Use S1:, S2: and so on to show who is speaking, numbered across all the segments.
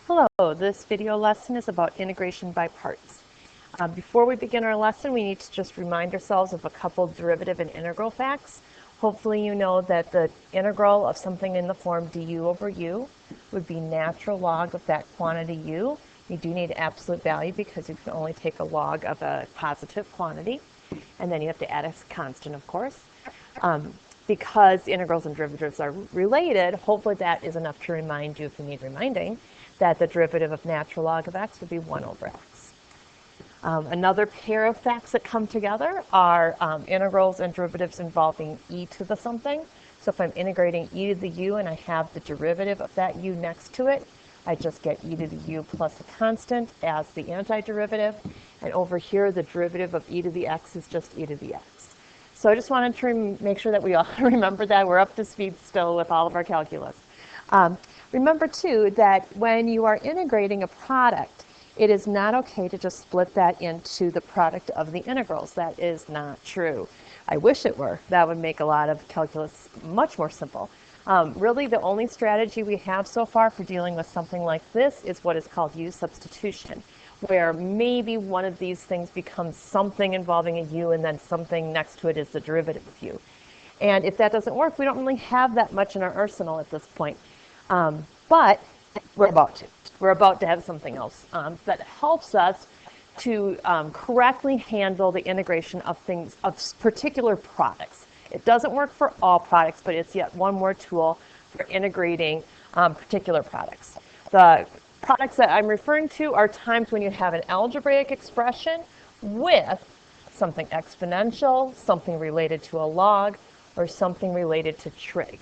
S1: Hello, this video lesson is about integration by parts. Before we begin our lesson, we need to just remind ourselves of a couple derivative and integral facts. Hopefully you know that the integral of something in the form du over u would be natural log of that quantity u. You do need absolute value because you can only take a log of a positive quantity, and then you have to add a constant, of course. Because integrals and derivatives are related, hopefully that is enough to remind you, if you need reminding, that the derivative of natural log of x would be 1 over x. Another pair of facts that come together are integrals and derivatives involving e to the something. So if I'm integrating e to the u and I have the derivative of that u next to it, I just get e to the u plus a constant as the antiderivative. And over here, the derivative of e to the x is just e to the x. So I just wanted to make sure that we all remember that. We're up to speed still with all of our calculus. Remember, too, that when you are integrating a product, it is not okay to just split that into the product of the integrals. That is not true. I wish it were. That would make a lot of calculus much more simple. Really, the only strategy we have so far for dealing with something like this is what is called u substitution, where maybe one of these things becomes something involving a u and then something next to it is the derivative of u. And if that doesn't work, we don't really have that much in our arsenal at this point. But we're about to. We're about to have something else that helps us to correctly handle the integration of things, of particular products. It doesn't work for all products, but it's yet one more tool for integrating particular products. The products that I'm referring to are times when you have an algebraic expression with something exponential, something related to a log, or something related to trig.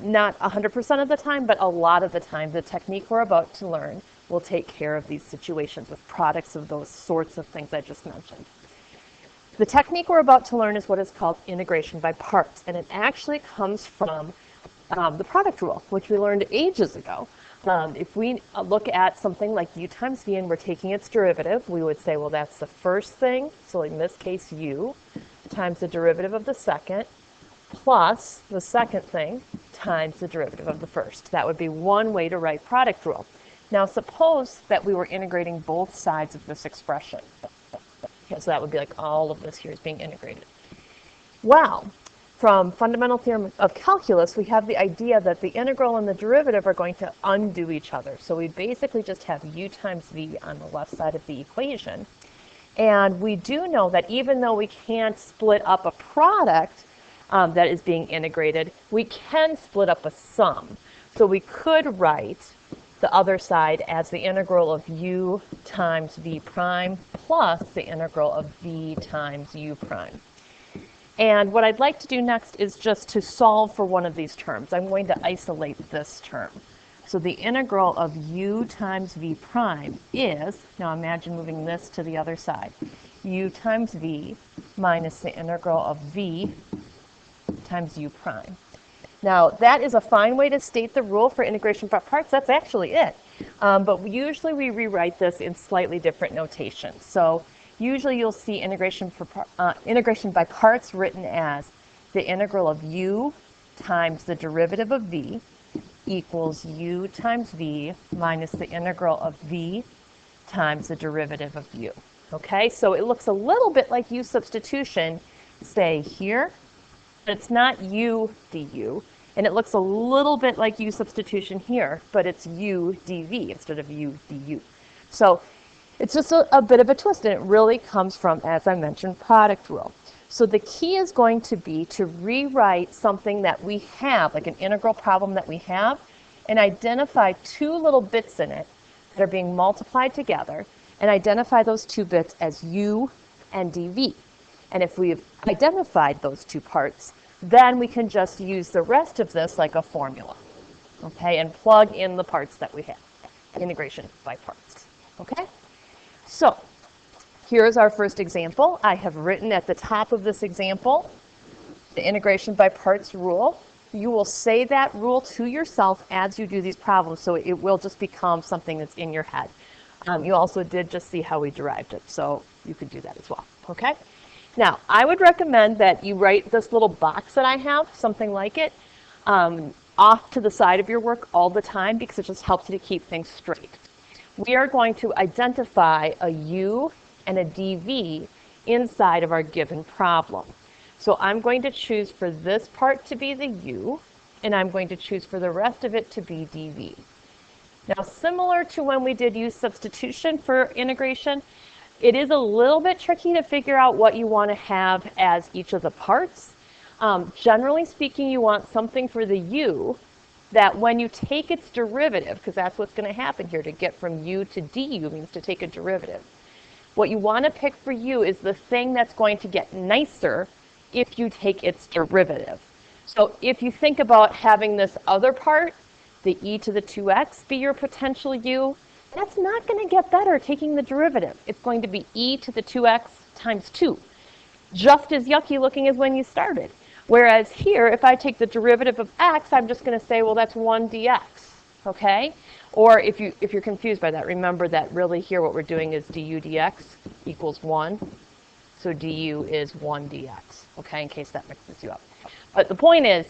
S1: Not 100% of the time, but a lot of the time, the technique we're about to learn will take care of these situations with products of those sorts of things I just mentioned. The technique we're about to learn is what is called integration by parts, and it actually comes from the product rule, which we learned ages ago. If we look at something like u times v and we're taking its derivative, we would say, well, that's the first thing, so in this case u, times the derivative of the second, plus the second thing times the derivative of the first. That would be one way to write product rule. Now suppose that we were integrating both sides of this expression. Okay, so that would be like all of this here is being integrated. Well, from fundamental theorem of calculus, we have the idea that the integral and the derivative are going to undo each other. So we basically just have u times v on the left side of the equation. And we do know that even though we can't split up a product that is being integrated, we can split up a sum. So we could write the other side as the integral of u times v prime plus the integral of v times u prime. And what I'd like to do next is just to solve for one of these terms. I'm going to isolate this term. So the integral of u times v prime is, now imagine moving this to the other side, u times v minus the integral of v times u prime. Now, that is a fine way to state the rule for integration by parts. That's actually it. But usually we rewrite this in slightly different notation. So usually you'll see integration by parts written as the integral of u times the derivative of v equals u times v minus the integral of v times the derivative of u. Okay, so it looks a little bit like u substitution, say here. It's not u du, and it looks a little bit like u substitution here, but it's u dv instead of u du. So it's just a bit of a twist, and it really comes from, as I mentioned, product rule. So the key is going to be to rewrite something that we have, like an integral problem that we have, and identify two little bits in it that are being multiplied together, and identify those two bits as u and dv. And if we've identified those two parts, then we can just use the rest of this like a formula, okay, and plug in the parts that we have, integration by parts, okay? So here's our first example. I have written at the top of this example the integration by parts rule. You will say that rule to yourself as you do these problems, so it will just become something that's in your head. You also did just see how we derived it, so you could do that as well, okay? Now, I would recommend that you write this little box that I have, something like it, off to the side of your work all the time because it just helps you to keep things straight. We are going to identify a u and a dv inside of our given problem. So I'm going to choose for this part to be the u, and I'm going to choose for the rest of it to be dv. Now, similar to when we did u substitution for integration, it is a little bit tricky to figure out what you want to have as each of the parts. Generally speaking, you want something for the u that when you take its derivative, because that's what's going to happen here, to get from u to du means to take a derivative. What you want to pick for u is the thing that's going to get nicer if you take its derivative. So if you think about having this other part, the e to the 2x, be your potential u, that's not going to get better taking the derivative. It's going to be e to the 2x times 2, just as yucky looking as when you started. Whereas here, if I take the derivative of x, I'm just going to say, well, that's 1 dx, okay? Or if you're confused by that, remember that really here what we're doing is du dx equals 1. So du is 1 dx, okay, in case that mixes you up. But the point is,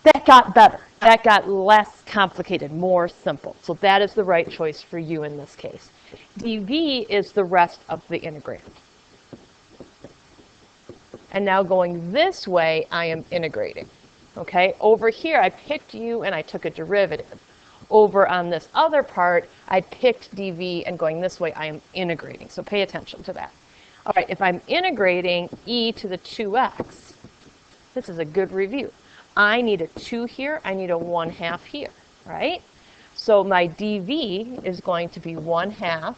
S1: that got better. That got less complicated, more simple. So that is the right choice for you in this case. dv is the rest of the integrand. And now going this way, I am integrating. Okay, over here I picked u and I took a derivative. Over on this other part, I picked dv, and going this way, I am integrating. So pay attention to that. All right, if I'm integrating e to the 2x, this is a good review. I need a 2 here, I need a 1/2 here, right? So my dv is going to be 1/2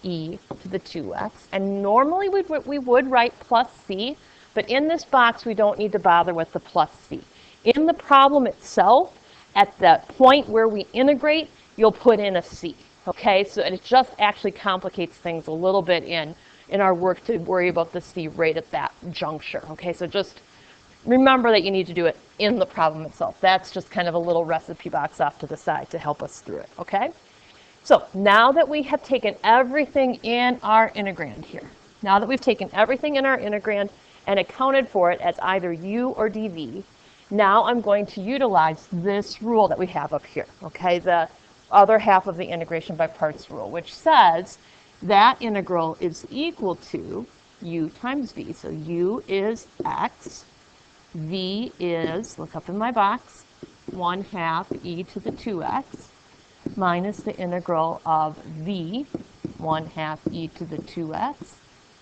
S1: e to the 2x. And normally we would write plus c, but in this box we don't need to bother with the plus c. In the problem itself, at the point where we integrate, you'll put in a c, okay? So it just actually complicates things a little bit in our work to worry about the c right at that juncture, okay? So just remember that you need to do it in the problem itself. That's just kind of a little recipe box off to the side to help us through it, okay? So now that we have taken everything in our integrand here, now that we've taken everything in our integrand and accounted for it as either u or dv, now I'm going to utilize this rule that we have up here, okay? The other half of the integration by parts rule, which says that integral is equal to u times v. So u is x, v is, look up in my box, 1/2 e to the 2x minus the integral of v, 1/2 e to the 2x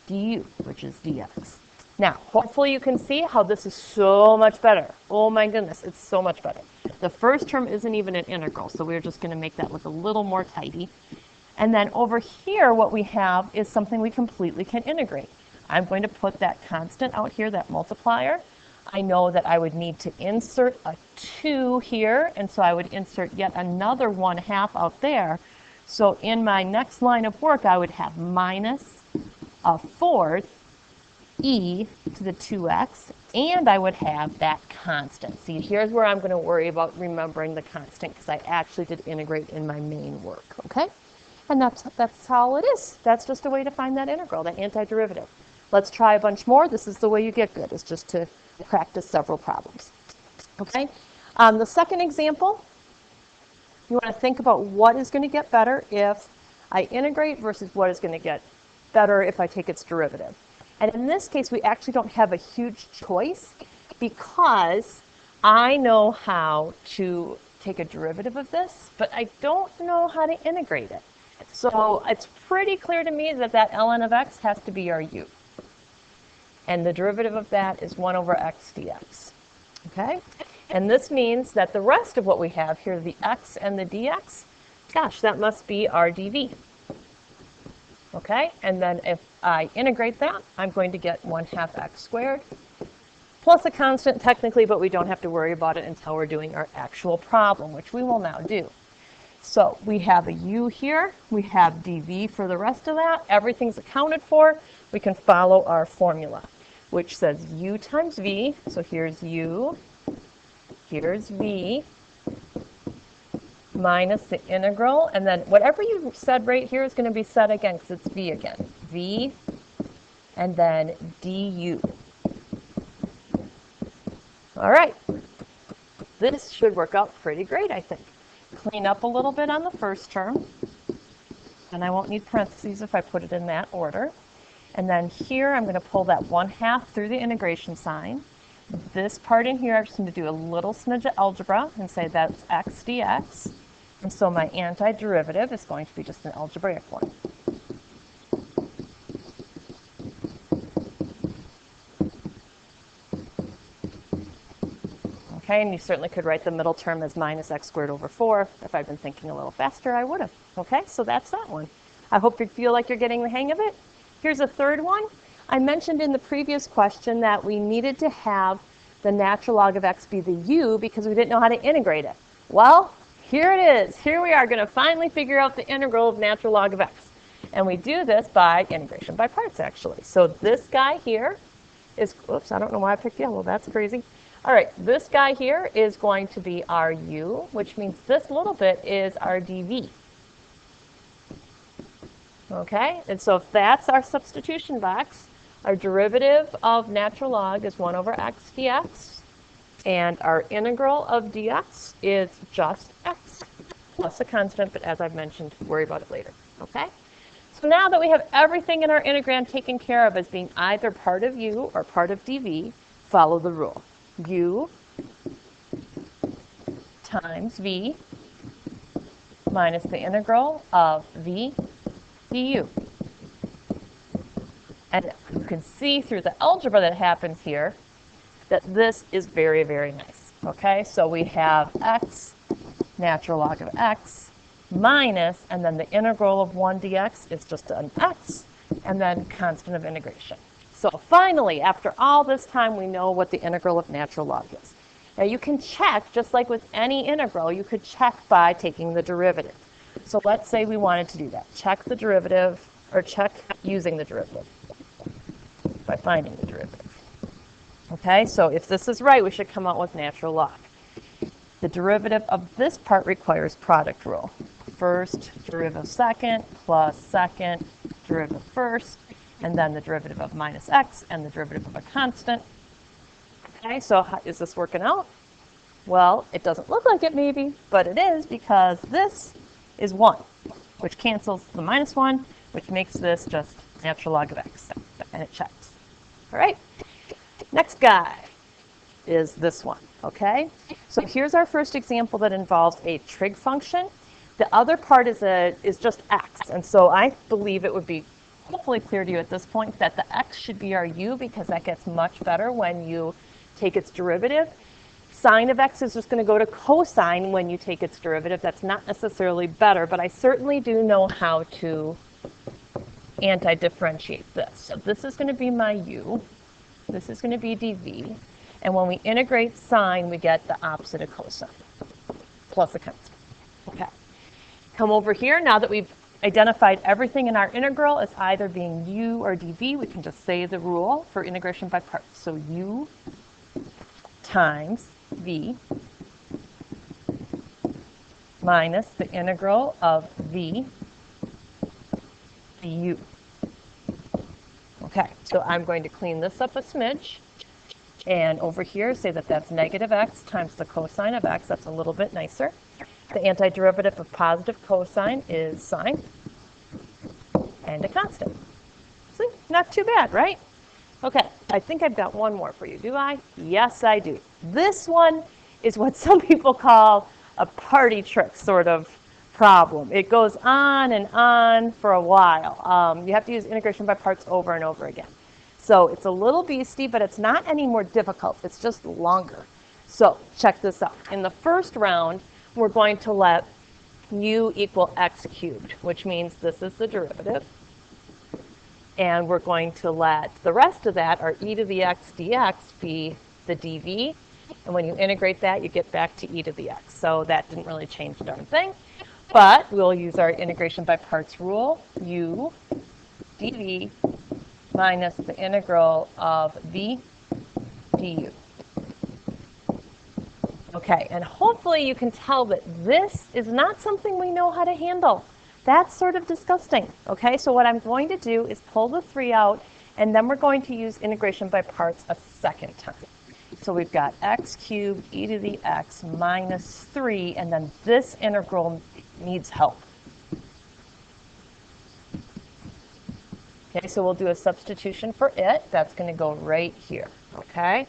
S1: du, which is dx. Now, hopefully you can see how this is so much better. Oh my goodness, it's so much better. The first term isn't even an integral, so we're just going to make that look a little more tidy. And then over here, what we have is something we completely can integrate. I'm going to put that constant out here, that multiplier. I know that I would need to insert a 2 here, and so I would insert yet another 1/2 out there. So in my next line of work, I would have minus a 4th e to the 2x, and I would have that constant. See, here's where I'm going to worry about remembering the constant, because I actually did integrate in my main work, okay? And that's all it is. That's just a way to find that integral, that antiderivative. Let's try a bunch more. This is the way you get good, is just to practice several problems. Okay? The second example, you want to think about what is going to get better if I integrate versus what is going to get better if I take its derivative. And in this case, we actually don't have a huge choice because I know how to take a derivative of this, but I don't know how to integrate it. So it's pretty clear to me that that ln of x has to be our u. And the derivative of that is 1 over x dx. Okay? And this means that the rest of what we have here, the x and the dx, gosh, that must be our dv. Okay? And then if I integrate that, I'm going to get 1/2 x squared plus a constant technically, but we don't have to worry about it until we're doing our actual problem, which we will now do. So we have a u here, we have dv for the rest of that, everything's accounted for. We can follow our formula, which says u times v, so here's u, here's v, minus the integral, and then whatever you said right here is going to be said again, because it's v again, v, and then du. All right. this should work out pretty great, I think. Clean up a little bit on the first term, and I won't need parentheses if I put it in that order. And then here I'm going to pull that 1/2 through the integration sign. This part in here, I'm just going to do a little smidge of algebra and say that's x dx. And so my antiderivative is going to be just an algebraic one. Okay, and you certainly could write the middle term as minus x squared over 4. If I'd been thinking a little faster, I would have. Okay, so that's that one. I hope you feel like you're getting the hang of it. Here's a third one. I mentioned in the previous question that we needed to have the natural log of x be the u because we didn't know how to integrate it. Well, here it is. Here we are going to finally figure out the integral of natural log of x. And we do this by integration by parts, actually. So this guy here is, oops, I don't know why I picked yellow. That's crazy. All right, this guy here is going to be our u, which means this little bit is our dv. Okay, and so if that's our substitution box, our derivative of natural log is 1 over x dx, and our integral of dx is just x plus a constant, but as I've mentioned, worry about it later. Okay, so now that we have everything in our integram taken care of as being either part of u or part of dv, follow the rule. U times v minus the integral of v du. And you can see through the algebra that happens here that this is very, very nice. Okay, so we have x, natural log of x, minus, and then the integral of 1 dx is just an x, and then constant of integration. So finally, after all this time, we know what the integral of natural log is. Now you can check, just like with any integral, you could check by taking the derivative. So let's say we wanted to do that. Check the derivative, or check using the derivative by finding the derivative. Okay, so if this is right, we should come out with natural log. The derivative of this part requires product rule. First derivative second plus second derivative first, and then the derivative of minus x and the derivative of a constant. Okay, so how is this working out? Well, it doesn't look like it maybe, but it is because this is 1, which cancels the minus 1, which makes this just natural log of x, and it checks. All right, next guy is this one, okay? So here's our first example that involves a trig function. The other part is just x, and so I believe it would be hopefully clear to you at this point that the x should be our u because that gets much better when you take its derivative. Sine of x is just going to go to cosine when you take its derivative. That's not necessarily better, but I certainly do know how to anti-differentiate this. So this is going to be my u, this is going to be dv, and when we integrate sine, we get the opposite of cosine, plus a constant. Okay, come over here. Now that we've identified everything in our integral as either being u or dv, we can just say the rule for integration by parts. So u times v minus the integral of v du. Okay, so I'm going to clean this up a smidge. And over here, say that that's negative x times the cosine of x. That's a little bit nicer. The antiderivative of positive cosine is sine, and a constant. See, not too bad, right? Okay, I think I've got one more for you, do I? Yes, I do. This one is what some people call a party trick sort of problem. It goes on and on for a while. You have to use integration by parts over and over again. So it's a little beastie, but it's not any more difficult. It's just longer. So check this out. In the first round, we're going to let u equal x cubed, which means this is the derivative. And we're going to let the rest of that, our e to the x dx, be the dv. And when you integrate that, you get back to e to the x. So that didn't really change a darn thing. But we'll use our integration by parts rule, u dv minus the integral of v du. Okay, and hopefully you can tell that this is not something we know how to handle. That's sort of disgusting. Okay, so what I'm going to do is pull the 3 out, and then we're going to use integration by parts a second time. So we've got x cubed e to the x minus 3, and then this integral needs help. Okay, so we'll do a substitution for it. That's going to go right here, okay?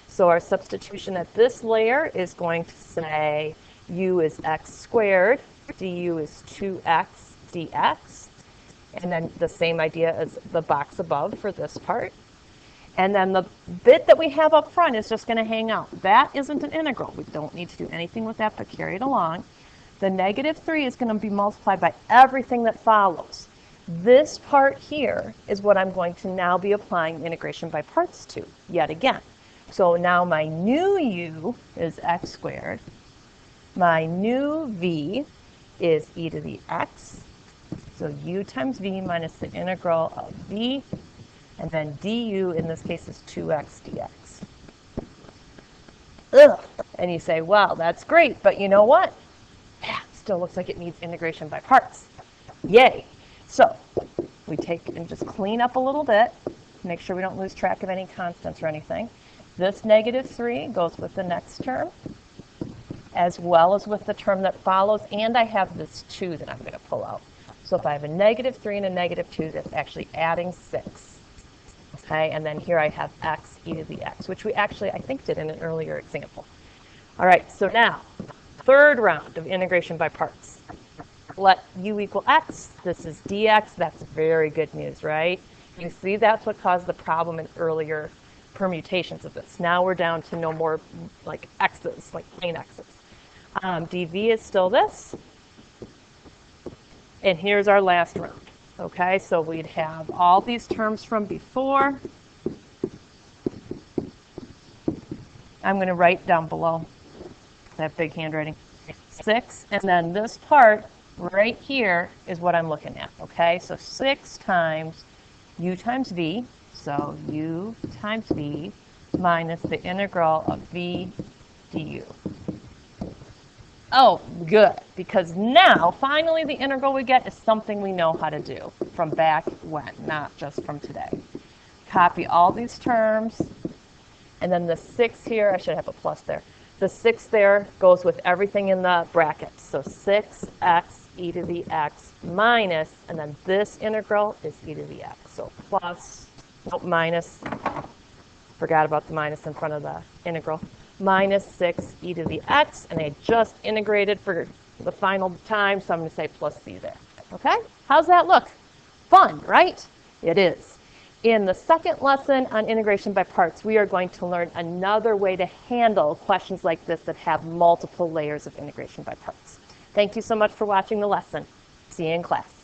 S1: So our substitution at this layer is going to say u is x squared, du is 2x dx, and then the same idea as the box above for this part. And then the bit that we have up front is just going to hang out. That isn't an integral. We don't need to do anything with that, but carry it along. The negative 3 is going to be multiplied by everything that follows. This part here is what I'm going to now be applying integration by parts to, yet again. So now my new u is x squared. My new v is e to the x. So u times v minus the integral of v. And then du, in this case, is 2x dx. Ugh. And you say, well, that's great, but you know what? Yeah, it still looks like it needs integration by parts. Yay. So we take and just clean up a little bit, make sure we don't lose track of any constants or anything. This negative 3 goes with the next term, as well as with the term that follows, and I have this 2 that I'm going to pull out. So if I have a negative 3 and a negative 2, that's actually adding 6. Okay, and then here I have x e to the x, which we actually, I think, did in an earlier example. All right, so now, third round of integration by parts. Let u equal x. This is dx. That's very good news, right? You see, that's what caused the problem in earlier permutations of this. Now we're down to no more like x's, like plain x's. dv is still this. And here's our last round. Okay, so we'd have all these terms from before. I'm going to write down below that big handwriting. 6, and then this part right here is what I'm looking at. Okay, so 6 times u times v, so u times v minus the integral of v du. Oh, good, because now, finally, the integral we get is something we know how to do from back when, not just from today. Copy all these terms, and then the 6 here, I should have a plus there. The 6 there goes with everything in the brackets. So 6x e to the x minus, and then this integral is e to the x. So plus, nope, minus, forgot about the minus in front of the integral. Minus 6 e to the x, and I just integrated for the final time, so I'm going to say plus c there. Okay? How's that look? Fun, right? It is. In the second lesson on integration by parts, we are going to learn another way to handle questions like this that have multiple layers of integration by parts. Thank you so much for watching the lesson. See you in class.